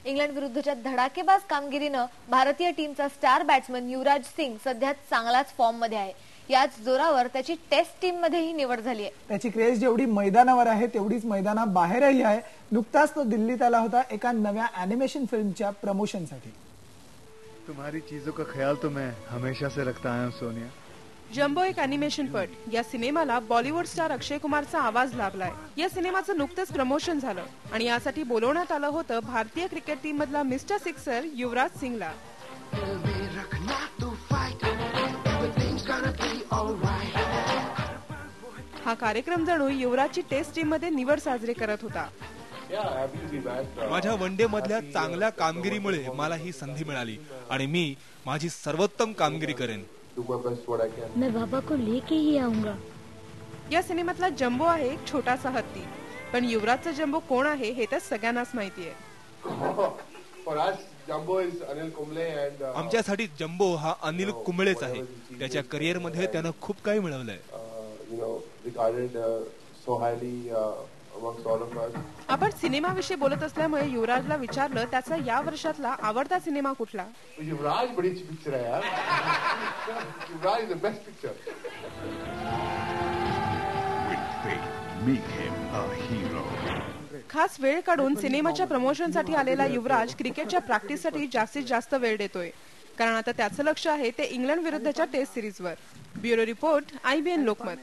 England विरुद्धच्या धडाकेबाज कामगिरीनं भारतीय टीमचा स्टार बॅट्समन युवराज सिंग सध्या चांगलाच फॉर्म मध्ये आहे। याच जोरावर त्याची टेस्ट टीम मध्येही निवड झाली आहे। त्याची क्रेज जेवढी मैदानावर आहे तेवढीच मैदानाबाहेरही आहे। नुकताच तो दिल्लीत आला होता एका नव्या ॲनिमेशन फिल्मच्या प्रमोशनसाठी। तुम्हारी चीजों का ख्याल तो मैं हमेशा से रखता आया हूं सोनिया। जम्बो एक ॲनिमेशनपट या सिनेमाला बॉलिवूड स्टार अक्षय कुमारचा आवाज लाभलाय। या सिनेमाचं नुकतंच प्रमोशन झालं आणि यासाठी बोलवण्यात आलं होतं भारतीय क्रिकेट टीम मधला मिस्टर सिक्सर युवराज सिंगला। हा कार्यक्रम जणू युवराजची टेस्ट टीम मध्ये निवड साजरी करत होता। माझ्या वनडे मधल्या चांगल्या कामगिरीमुळे मला ही संधी मिळाली आणि मी माझी सर्वोत्तम कामगिरी करेन। मैं बाबा को लेके ही आऊंगा। या सिनेमातला जम्बो आहे एक छोटासा हत्ती, पण युवराजचा जम्बो कोण आहे हे तर सगळ्यांनाच माहिती आहे। आमच्यासाठी जम्बो हा अनिल कुंबळेच आहे। त्याच्या करिअर मध्ये त्यानं खूप काही मिळवलंय। आपण सिनेमाविषयी बोलत असल्यामुळे युवराजला विचारलं त्याचा या वर्षातला आवडता सिनेमा कुठला। युवराज बड़ी अच्छी पिक्चर है यार। युवराज इज द बेस्ट पिक्चर। खास वेळ काढून सिनेमाच्या प्रमोशनसाठी आलेला युवराज क्रिकेटच्या प्रॅक्टिससाठी जास्तीत जास्त वेळ देतोय, कारण आता त्याचं लक्ष आहे ते इंग्लंड विरुद्धच्या टेस्ट सिरीजवर। Bureau report, IBN Lokmat.